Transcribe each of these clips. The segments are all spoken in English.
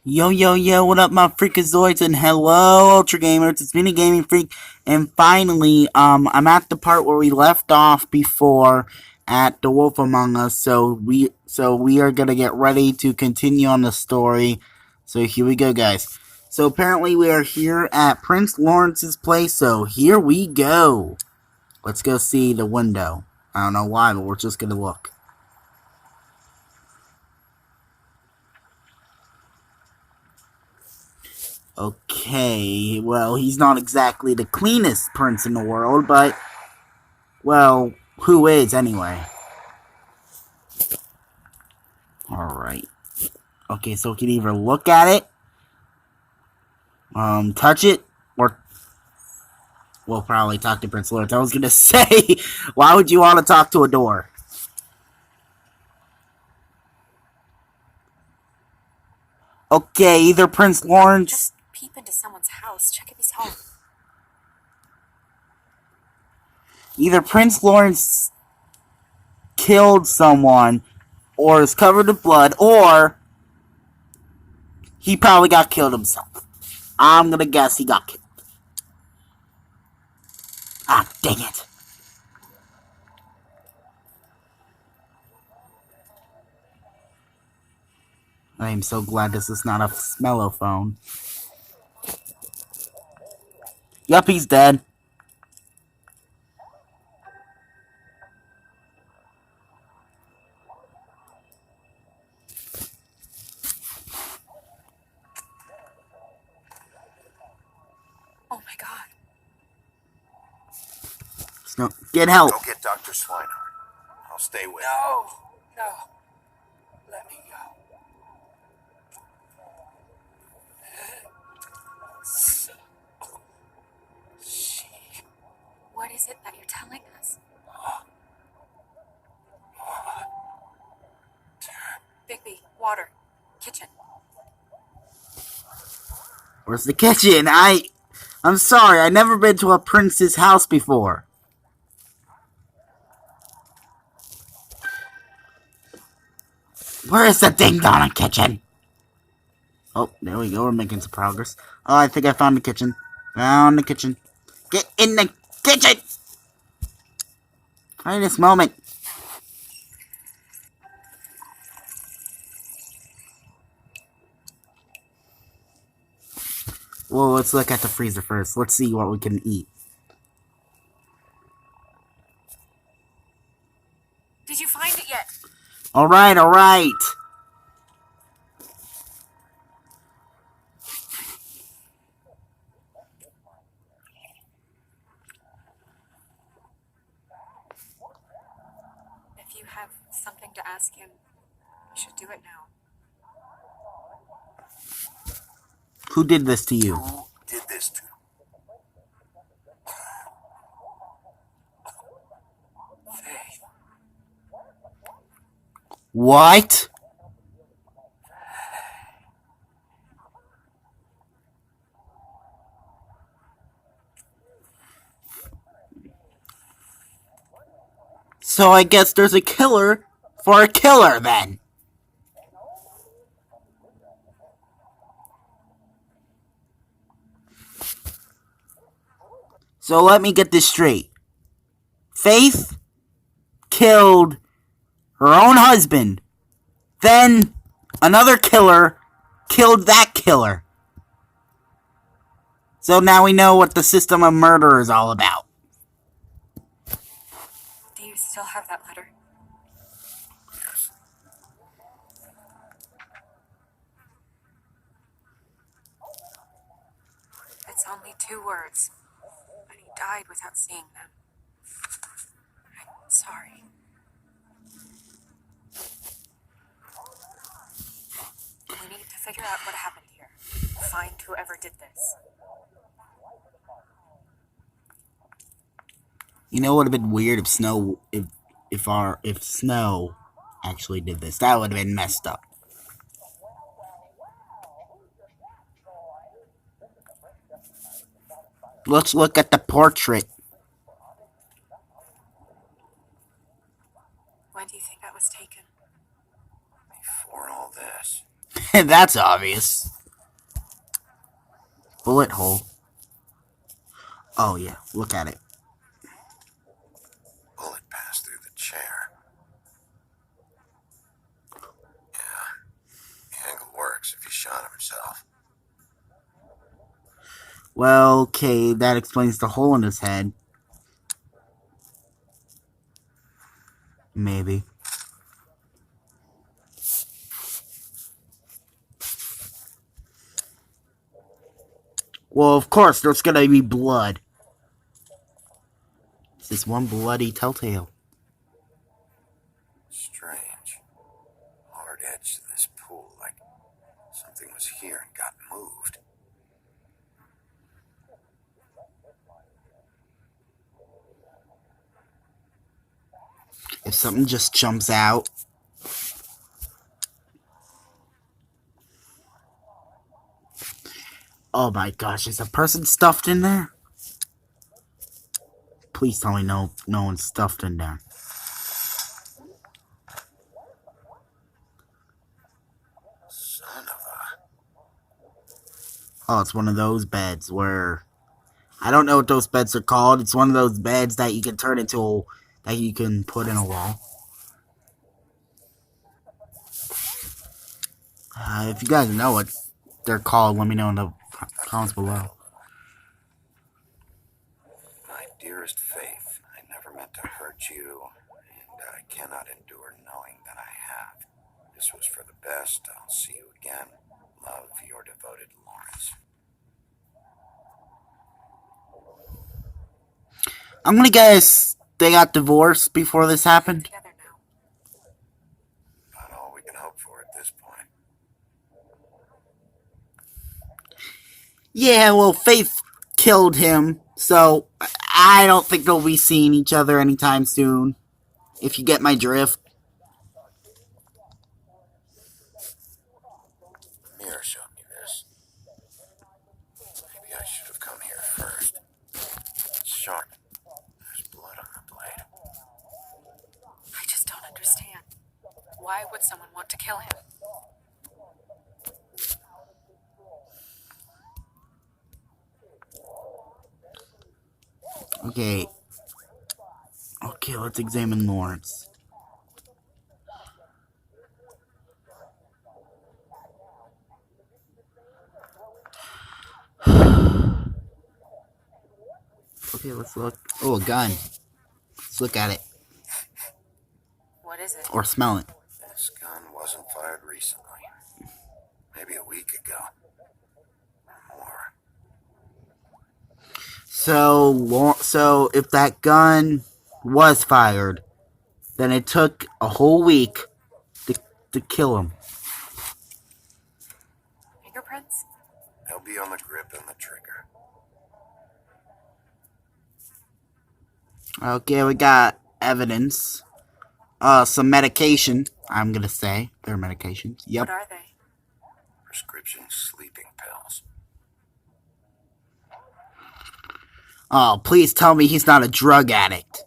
Yo, yo, yo, what up, my freakazoids, and hello, Ultra Gamers, it's me, the Gaming Freak, and finally, I'm at the part where we left off before at The Wolf Among Us, so we are gonna get ready to continue on the story, so here we go, guys. So apparently we are here at Prince Lawrence's place, so here we go. Let's go see the window. I don't know why, but we're just gonna look. Okay, well, he's not exactly the cleanest prince in the world, but, well, who is anyway? Alright. Okay, so we can either look at it, touch it, or we'll probably talk to Prince Lawrence. I was gonna say, why would you want to talk to a door? Okay, either Prince Lawrence... Just peep into someone's house, check if he's home. Either Prince Lawrence killed someone, or is covered in blood, or he probably got killed himself. I'm gonna guess he got killed. Ah, dang it. I am so glad this is not a smellophone. Yup, he's dead. Oh my god. No, get help. Go get Dr. Swinehart. I'll stay with No. Let me go. What is it that you're telling us? Bigby, water, kitchen. Where's the kitchen? I'm sorry, I've never been to a prince's house before. Where is the ding-dong kitchen? Oh, there we go, we're making some progress. Oh, I think I found the kitchen. Found the kitchen. Get in the kitchen! Right this moment. Well, let's look at the freezer first. Let's see what we can eat. Did you find it yet? Alright, alright. If you have something to ask him, you should do it now. Who did this to you? Who did this to Faith? What? So I guess there's a killer for a killer then. So let me get this straight. Faith killed her own husband. Then another killer killed that killer. So now we know what the system of murder is all about. Do you still have that letter? Yes. It's only 2 words, but he died without seeing them. I'm sorry. We need to figure out what happened here. Find whoever did this. You know, it would have been weird if Snow actually did this. That would have been messed up. Let's look at the portrait. When do you think that was taken? Before all this. That's obvious. bullet hole. Oh yeah, look at it. Bullet passed through the chair. Yeah, the angle works if he shot himself. Well, okay, that explains the hole in his head. Maybe. Well, of course, there's gonna be blood. It's this one bloody telltale. Strange. Hard edge to this pool, like something was here and got moved. If something just jumps out. Oh my gosh, is a person stuffed in there? Please tell me no one's stuffed in there. Son of a... Oh, it's one of those beds where... I don't know what those beds are called. It's one of those beds that you can turn into... that you can put in a wall. If you guys know what they're called, let me know in the comments below. My dearest Faith, I never meant to hurt you, and I cannot endure knowing that I have. This was for the best. I'll see you again. Love, your devoted Lawrence. I'm gonna guess they got divorced before this happened. Together now. Not all we can hope for at this point. Yeah, well, Faith killed him, so I don't think they'll be seeing each other anytime soon. If you get my drift. The mirror showed me this. Maybe I should have come here first. It's sharp. There's blood on the blade. I just don't understand. Why would someone want to kill him? Okay. Okay, let's examine Lawrence. Okay, let's look. Oh, a gun. Let's look at it. What is it? Or smell it. This gun wasn't fired recently. Maybe a week ago. Or more. So if that gun was fired, then it took a whole week to kill him. Fingerprints? They'll be on the grip and the trigger. Okay, we got evidence. Some medication, I'm gonna say. They're medications. Yep. What are they? Prescription sleeping pills. Oh, please tell me he's not a drug addict.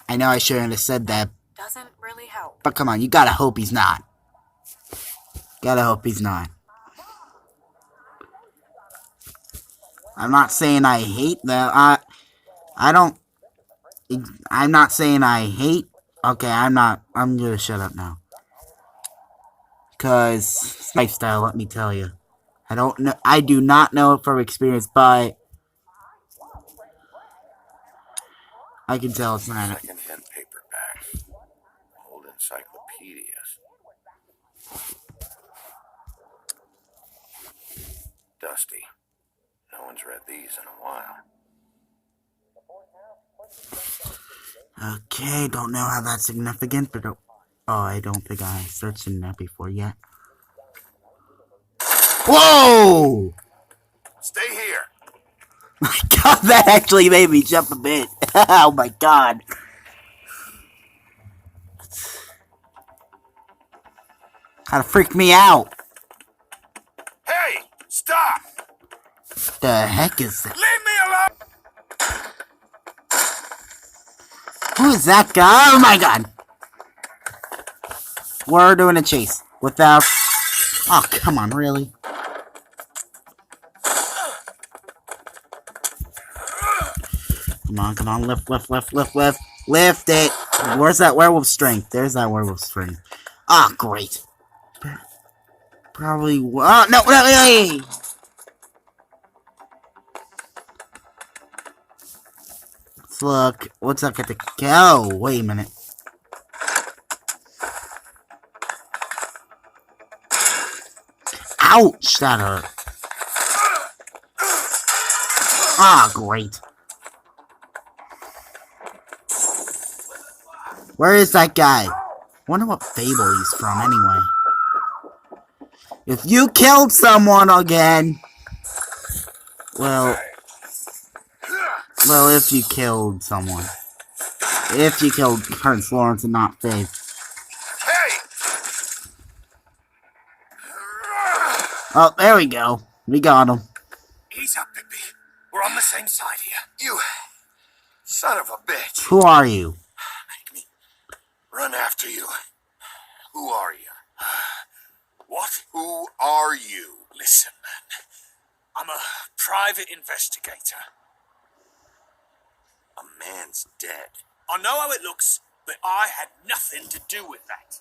I know I shouldn't have said that, Doesn't really help. but come on, you gotta hope he's not. Gotta hope he's not. I'm not saying I hate that. I'm not saying I hate. Okay, I'm gonna shut up now. Cause lifestyle, let me tell you. I don't know. I do not know it from experience, but I can tell it's not. Second-hand paperbacks. Old encyclopedias. Dusty. No one's read these in a while. Okay, don't know how that's significant, but I don't think I searched in that before yet. Whoa! Stay here. My God, that actually made me jump a bit. Oh my God. Kinda freaked me out. Hey! Stop! The heck is that? Leave me alone! Who is that guy? Oh my God. We're doing a chase without... Oh, come on, really? Come on, lift. Lift it! Where's that werewolf strength? There's that werewolf strength. Ah, great. Probably. Oh, no! Hey! Let's look. What's up at the go? Wait a minute. Ouch! That hurt. Ah, great. Where is that guy? Wonder what fable he's from, anyway. If you killed someone again... Well, if you killed someone. If you killed Prince Lawrence and not Faith. Oh, there we go. We got him. Ease up, Bigby. We're on the same side here. You son of a bitch. Who are you? Make me run after you. Who are you? What? Who are you? Listen, man. I'm a private investigator. A man's dead. I know how it looks, but I had nothing to do with that.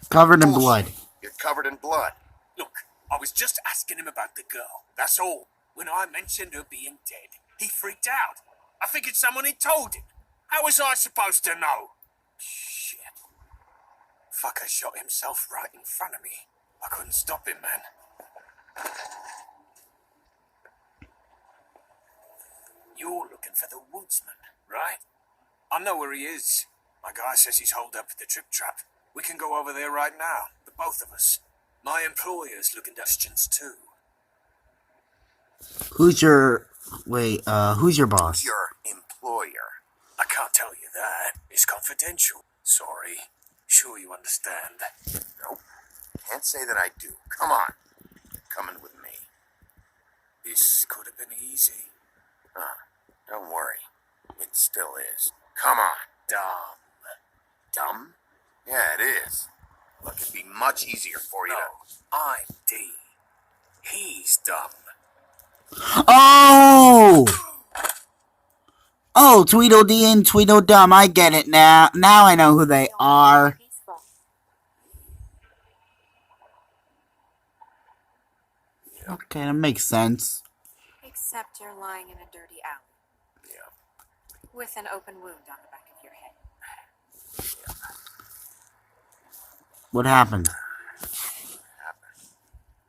Covered in blood. You're covered in blood. Look, I was just asking him about the girl. That's all. When I mentioned her being dead, he freaked out. I figured someone had told him. How was I supposed to know? Shit. Fucker shot himself right in front of me. I couldn't stop him, man. You're looking for the woodsman, right? I know where he is. My guy says he's holed up at the Trip Trap. We can go over there right now, the both of us. My employer's looking at questions too. Who's your... Wait, who's your boss? Your employer. I can't tell you that. It's confidential. Sorry. Sure you understand. Nope. Can't say that I do. Come on. Coming with me. This could have been easy. Don't worry. It still is. Come on. Dumb. Dumb? Yeah, it is. Look, it'd be much easier for you to... I'm D. He's dumb. Oh! Oh, Tweedledee and Tweedledum. I get it now. Now I know who they are. Okay, that makes sense. Except you're lying in a dirty alley. Yeah. With an open wound on the back of your head. What happened?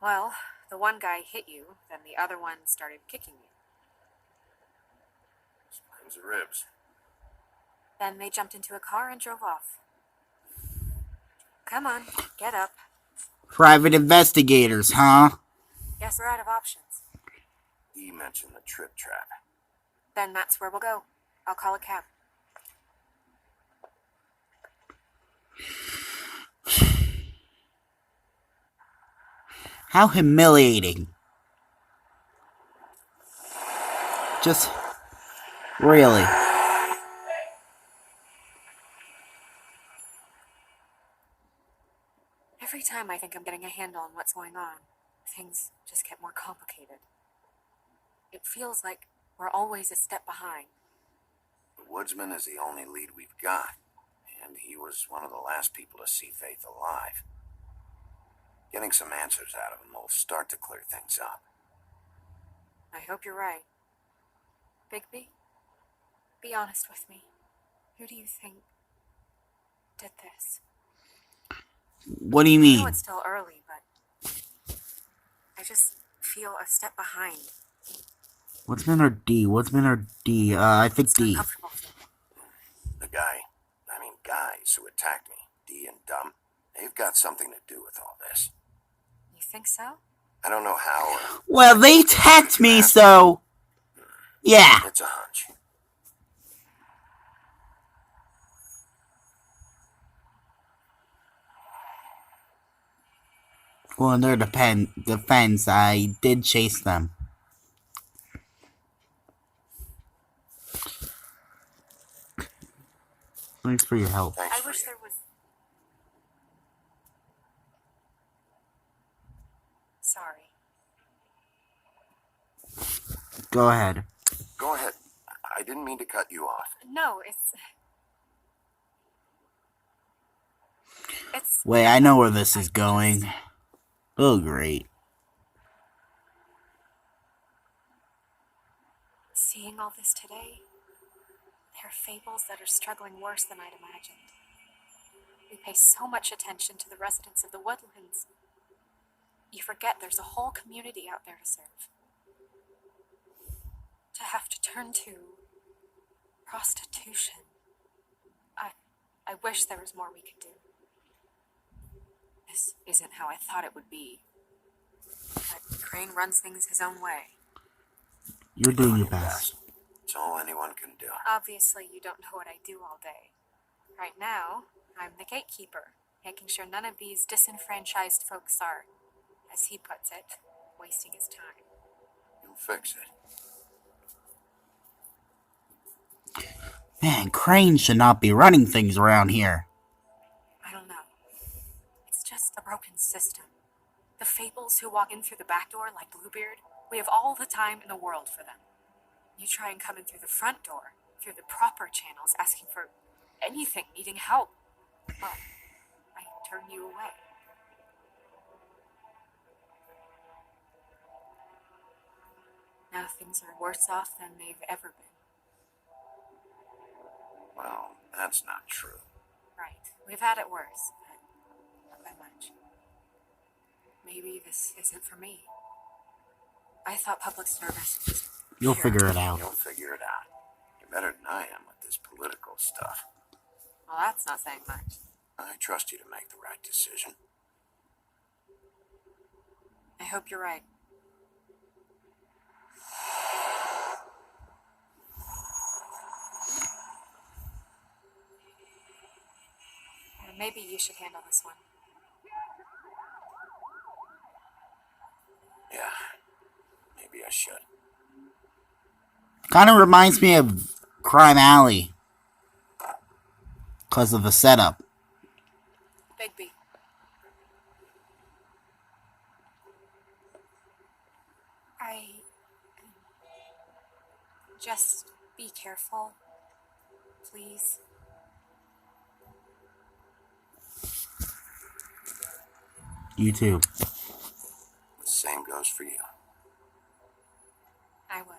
Well, the one guy hit you, then the other one started kicking you. Spines and ribs. Then they jumped into a car and drove off. Come on, get up. Private investigators, huh? Guess we're out of options. He mentioned the Trip Trap. Then that's where we'll go. I'll call a cab. How humiliating. Just... Really. Every time I think I'm getting a handle on what's going on, things just get more complicated. It feels like we're always a step behind. The woodsman is the only lead we've got, and he was one of the last people to see Faith alive. Getting some answers out of him will start to clear things up. I hope you're right. Bigby, be honest with me. Who do you think did this? What do you I mean? know it's still early, but I just feel a step behind. Woodsman or D? Woodsman or D? I think It's D. uncomfortable for me. The guys who attacked me, D and Dum, they've got something to do with all this. You think so? I don't know how or... Well, they attacked me, so... Yeah. It's a hunch. Well, in their defense, I did chase them. Thanks for your help. Thanks I for wish you. there was... Sorry. Go ahead. Go ahead. I didn't mean to cut you off. No, it's... Wait, I know where this is going. Oh, great. Seeing all this today, there are fables that are struggling worse than I'd imagined. We pay so much attention to the residents of the woodlands. You forget there's a whole community out there to serve. To have to turn to prostitution. I wish there was more we could do. This isn't how I thought it would be. But Crane runs things his own way. You're doing your best. It's all anyone can do. Obviously, you don't know what I do all day. Right now, I'm the gatekeeper, making sure none of these disenfranchised folks are, as he puts it, wasting his time. You'll fix it. Man, Crane should not be running things around here. I don't know. It's just a broken system. The fables who walk in through the back door like Bluebeard, we have all the time in the world for them. You try and come in through the front door, through the proper channels, asking for anything, needing help. Well, I turn you away. Now things are worse off than they've ever been. Well, that's not true. Right. We've had it worse, but not by much. Maybe this isn't for me. I thought public service was... You'll figure it out. You'll figure it out. You're better than I am with this political stuff. Well, that's not saying much. I trust you to make the right decision. I hope you're right. Maybe you should handle this one. Yeah, maybe I should. Kind of reminds me of Crime Alley. Because of the setup. Bigby. Just be careful. Please. You too. The same goes for you. I will.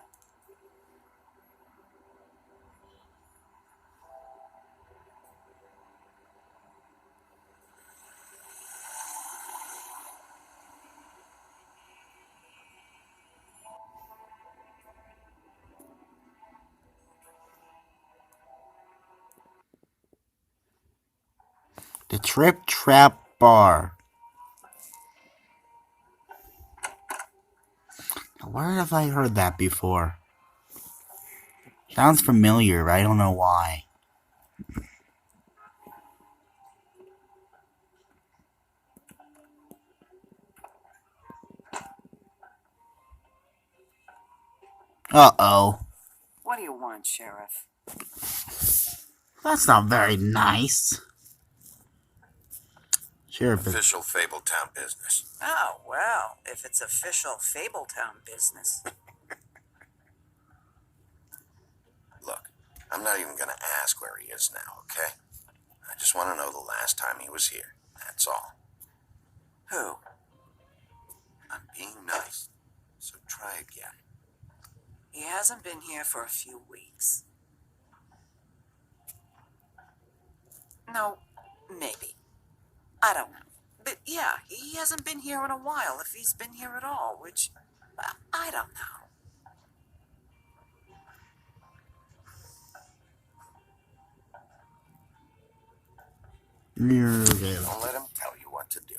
The Trip Trap Bar. Now, where have I heard that before? Sounds familiar, but I don't know why. Uh-oh. What do you want, Sheriff? That's not very nice. Sheriff is... Official Fabletown business. Oh, well, if it's official Fabletown business. Look, I'm not even gonna ask where he is now, okay? I just want to know the last time he was here. That's all. Who? I'm being nice, so try again. He hasn't been here for a few weeks. No, maybe. I don't know. But yeah, he hasn't been here in a while, if he's been here at all, which I don't know. Don't let him tell you what to do.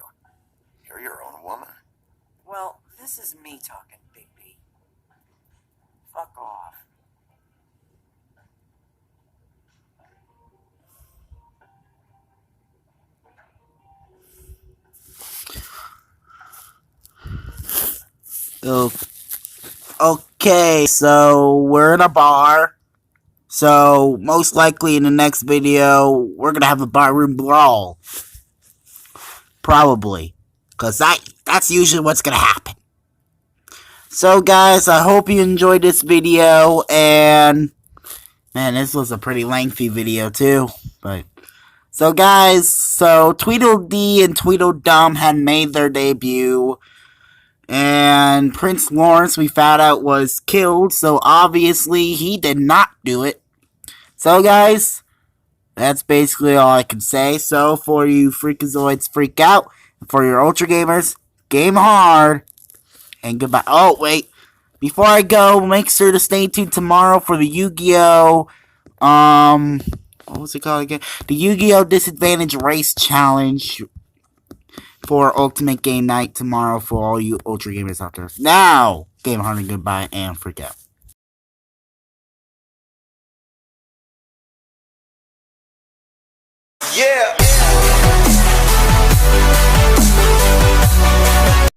You're your own woman. Well, this is me talking, Bigby. Fuck off. Okay, so we're in a bar. So, most likely in the next video, we're gonna have a barroom brawl. Probably. Because that's usually what's gonna happen. So, guys, I hope you enjoyed this video, and Man, this was a pretty lengthy video too. But so guys, so Tweedledee and Tweedledum had made their debut. And Prince Lawrence, we found out, was killed, so obviously he did not do it. So, guys, that's basically all I can say. So, for you Freakazoids, freak out. And for your Ultra Gamers, game hard. And goodbye. Oh, wait. Before I go, make sure to stay tuned tomorrow for the Yu-Gi-Oh! What was it called again? The Yu-Gi-Oh! Disadvantage Race Challenge for Ultimate Game Night tomorrow for all you Ultra Gamers out there. Now, game hard and goodbye and freak out. Yeah.